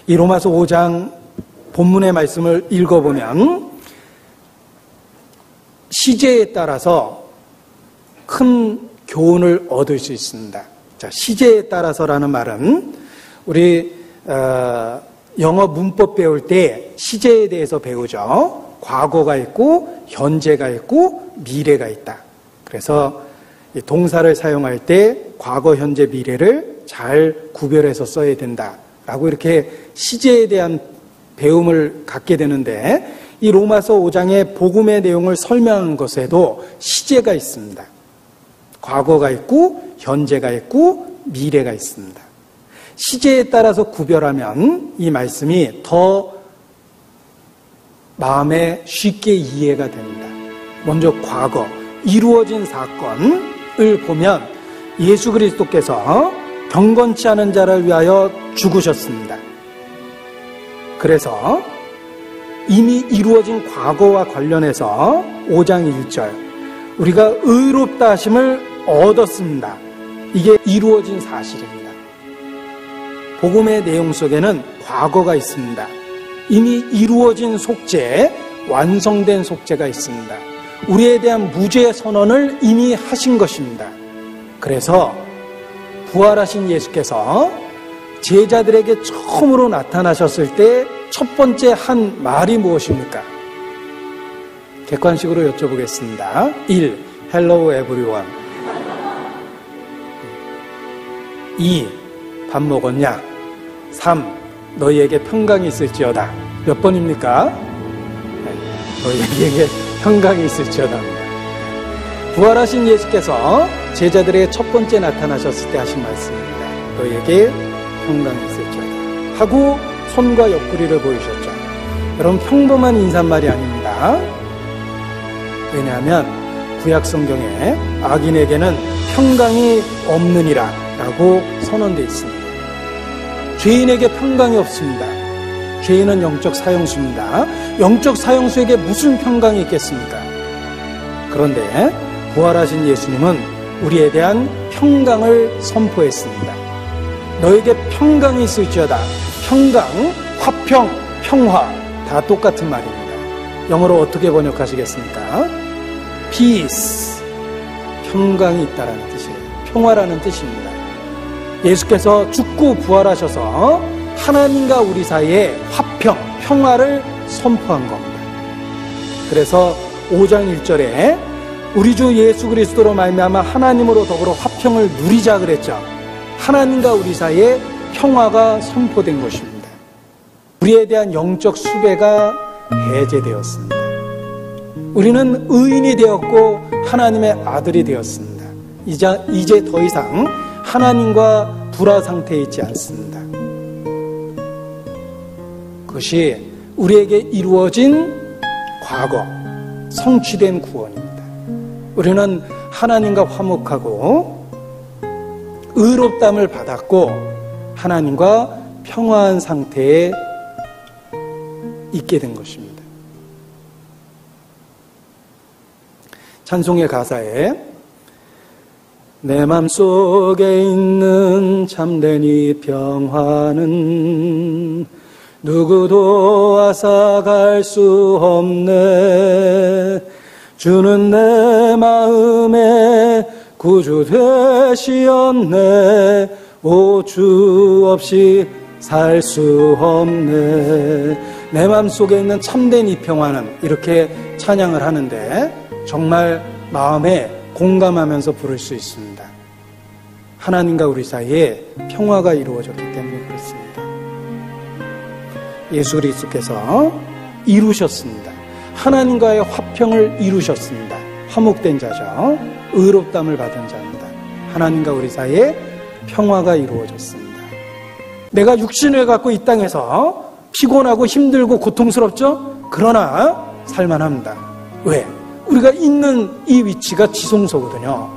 이 로마서 5장 본문의 말씀을 읽어보면 시제에 따라서 큰 교훈을 얻을 수 있습니다. 자, 시제에 따라서라는 말은 우리 영어 문법 배울 때 시제에 대해서 배우죠. 과거가 있고 현재가 있고 미래가 있다. 그래서 동사를 사용할 때 과거, 현재, 미래를 잘 구별해서 써야 된다라고 이렇게 시제에 대한 배움을 갖게 되는데, 이 로마서 5장의 복음의 내용을 설명하는 것에도 시제가 있습니다. 과거가 있고 현재가 있고 미래가 있습니다. 시제에 따라서 구별하면 이 말씀이 더 마음에 쉽게 이해가 됩니다. 먼저 과거, 이루어진 사건을 보면 예수 그리스도께서 경건치 않은 자를 위하여 죽으셨습니다. 그래서 이미 이루어진 과거와 관련해서 5장 1절 우리가 의롭다 하심을 얻었습니다. 이게 이루어진 사실입니다. 복음의 내용 속에는 과거가 있습니다. 이미 이루어진 속죄, 완성된 속죄가 있습니다. 우리에 대한 무죄 선언을 이미 하신 것입니다. 그래서 부활하신 예수께서 제자들에게 처음으로 나타나셨을 때 첫 번째 한 말이 무엇입니까? 객관식으로 여쭤보겠습니다. 1. Hello everyone. 2. 밥 먹었냐? 3. 너희에게 평강이 있을지어다. 몇 번입니까? 너희에게 평강이 있을지어다. 부활하신 예수께서 제자들에게 첫 번째 나타나셨을 때 하신 말씀입니다. 너희에게 평강이 있을지어다 하고 손과 옆구리를 보이셨죠. 여러분, 평범한 인사말이 아닙니다. 왜냐하면 구약 성경에 악인에게는 평강이 없느니라 라고 선언되어 있습니다. 죄인에게 평강이 없습니다. 죄인은 영적 사형수입니다. 영적 사형수에게 무슨 평강이 있겠습니까? 그런데 부활하신 예수님은 우리에 대한 평강을 선포했습니다. 너에게 평강이 있을지어다. 평강, 화평, 평화 다 똑같은 말입니다. 영어로 어떻게 번역하시겠습니까? Peace, 평강이 있다라는 뜻이에요. 평화라는 뜻입니다. 예수께서 죽고 부활하셔서 하나님과 우리 사이에 화평, 평화를 선포한 겁니다. 그래서 5장 1절에 우리 주 예수 그리스도로 말미암아 하나님으로 더불어 화평을 누리자 그랬죠. 하나님과 우리 사이에 평화가 선포된 것입니다. 우리에 대한 영적 수배가 해제되었습니다. 우리는 의인이 되었고 하나님의 아들이 되었습니다. 이제 더 이상 하나님과 불화 상태에 있지 않습니다. 그것이 우리에게 이루어진 과거, 성취된 구원입니다. 우리는 하나님과 화목하고 의롭담을 받았고 하나님과 평화한 상태에 있게 된 것입니다. 찬송의 가사에 내 맘속에 있는 참된 이 평화는 누구도 앗아갈 수 없네. 주는 내 마음에 구주 되시었네. 오 주 없이 살 수 없네. 내 마음속에 있는 참된 이 평화는, 이렇게 찬양을 하는데 정말 마음에 공감하면서 부를 수 있습니다. 하나님과 우리 사이에 평화가 이루어졌기 때문에 그렇습니다. 예수 그리스도께서 이루셨습니다. 하나님과의 화평을 이루셨습니다. 화목된 자죠. 의롭담을 받은 자입니다. 하나님과 우리 사이에 평화가 이루어졌습니다. 내가 육신을 갖고 이 땅에서 피곤하고 힘들고 고통스럽죠? 그러나 살만합니다. 왜? 우리가 있는 이 위치가 지성소거든요.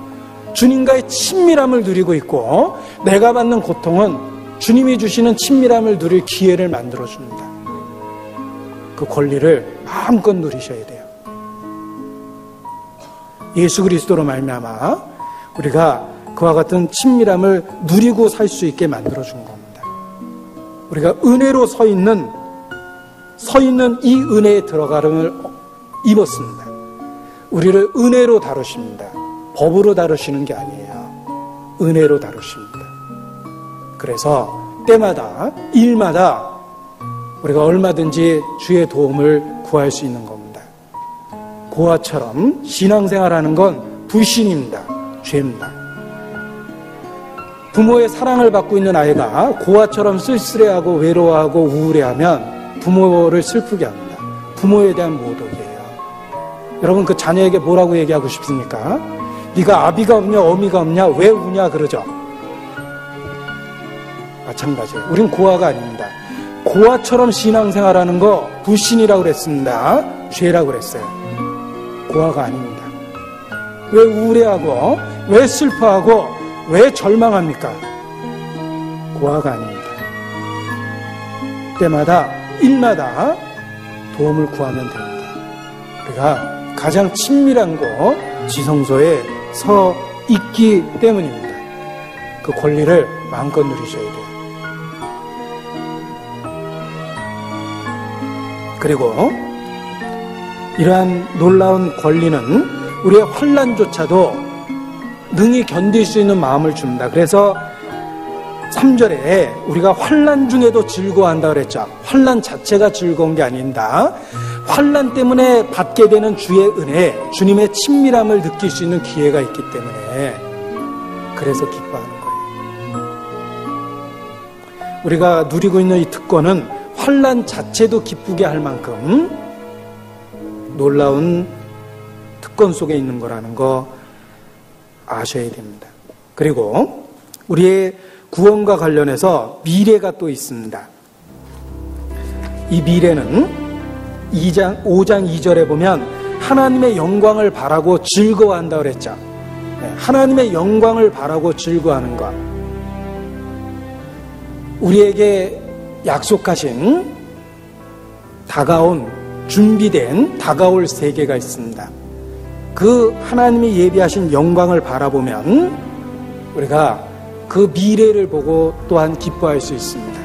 주님과의 친밀함을 누리고 있고 내가 받는 고통은 주님이 주시는 친밀함을 누릴 기회를 만들어줍니다. 그 권리를 마음껏 누리셔야 돼요. 예수 그리스도로 말미암아 우리가 그와 같은 친밀함을 누리고 살 수 있게 만들어준 겁니다. 우리가 은혜로 서 있는 이 은혜의 들어가름을 입었습니다. 우리를 은혜로 다루십니다. 법으로 다루시는 게 아니에요. 은혜로 다루십니다. 그래서 때마다 일마다 우리가 얼마든지 주의 도움을 구할 수 있는 겁니다. 고아처럼 신앙생활하는 건 불신입니다. 죄입니다. 부모의 사랑을 받고 있는 아이가 고아처럼 쓸쓸해하고 외로워하고 우울해하면 부모를 슬프게 합니다. 부모에 대한 모독이에요. 여러분, 그 자녀에게 뭐라고 얘기하고 싶습니까? 네가 아비가 없냐 어미가 없냐 왜 우냐 그러죠. 마찬가지예요. 우린 고아가 아닙니다. 고아처럼 신앙생활하는 거 불신이라고 그랬습니다. 죄라고 그랬어요. 고아가 아닙니다. 왜 우울해하고 왜 슬퍼하고 왜 절망합니까? 고아가 아닙니다. 때마다 일마다 도움을 구하면 됩니다. 우리가 가장 친밀한 곳 지성소에 서 있기 때문입니다. 그 권리를 마음껏 누리셔야 돼요. 그리고 이러한 놀라운 권리는 우리의 환난조차도 능히 견딜 수 있는 마음을 줍니다. 그래서 3절에 우리가 환난 중에도 즐거워한다 그랬죠. 환난 자체가 즐거운 게 아닌다. 환난 때문에 받게 되는 주의 은혜, 주님의 친밀함을 느낄 수 있는 기회가 있기 때문에 그래서 기뻐하는 거예요. 우리가 누리고 있는 이 특권은 환난 자체도 기쁘게 할 만큼 놀라운 특권 속에 있는 거라는 거 아셔야 됩니다. 그리고 우리의 구원과 관련해서 미래가 또 있습니다. 이 미래는 5장 2절에 보면 하나님의 영광을 바라고 즐거워한다 그랬죠. 하나님의 영광을 바라고 즐거워하는 것. 우리에게 약속하신 준비된 다가올 세계가 있습니다. 그 하나님이 예비하신 영광을 바라보면 우리가 그 미래를 보고 또한 기뻐할 수 있습니다.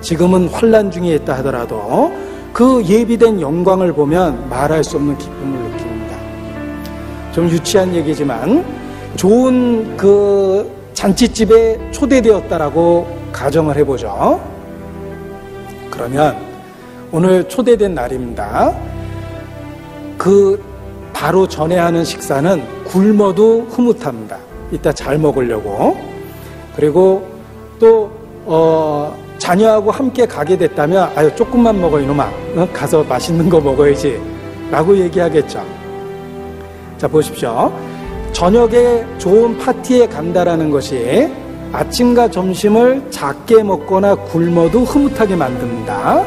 지금은 환난 중에 있다 하더라도 그 예비된 영광을 보면 말할 수 없는 기쁨을 느낍니다. 좀 유치한 얘기지만 좋은 그 잔치집에 초대되었다라고 가정을 해보죠. 그러면 오늘 초대된 날입니다. 그 바로 전에 하는 식사는 굶어도 흐뭇합니다. 이따 잘 먹으려고. 그리고 또 자녀하고 함께 가게 됐다면 아유 조금만 먹어 이놈아, 가서 맛있는 거 먹어야지 라고 얘기하겠죠. 자, 보십시오. 저녁에 좋은 파티에 간다라는 것이 아침과 점심을 작게 먹거나 굶어도 흐뭇하게 만듭니다.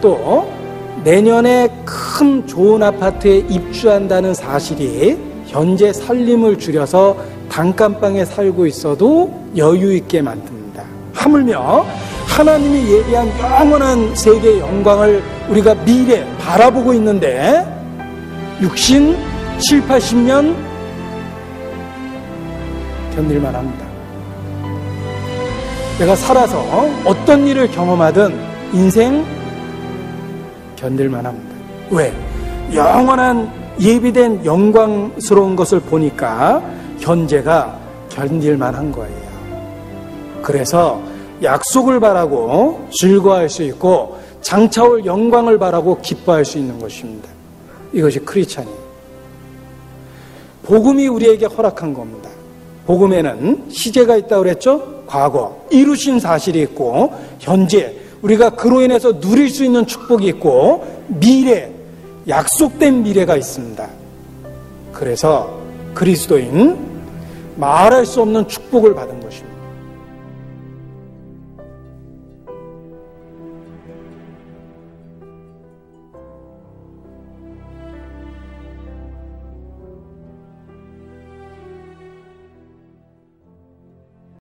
또 내년에 큰 좋은 아파트에 입주한다는 사실이 현재 살림을 줄여서 단칸방에 살고 있어도 여유 있게 만듭니다. 하물며 하나님이 예비한 영원한 세계의 영광을 우리가 미래 바라보고 있는데 육신 7, 80년 견딜만 합니다. 내가 살아서 어떤 일을 경험하든 인생 견딜만 합니다. 왜? 영원한 예비된 영광스러운 것을 보니까 현재가 견딜만 한 거예요. 그래서 약속을 바라고 즐거워할 수 있고 장차올 영광을 바라고 기뻐할 수 있는 것입니다. 이것이 크리스찬이에요. 복음이 우리에게 허락한 겁니다. 복음에는 시제가 있다고 그랬죠? 과거, 이루신 사실이 있고 현재, 우리가 그로 인해서 누릴 수 있는 축복이 있고 미래, 약속된 미래가 있습니다. 그래서 그리스도인 말할 수 없는 축복을 받은 것입니다.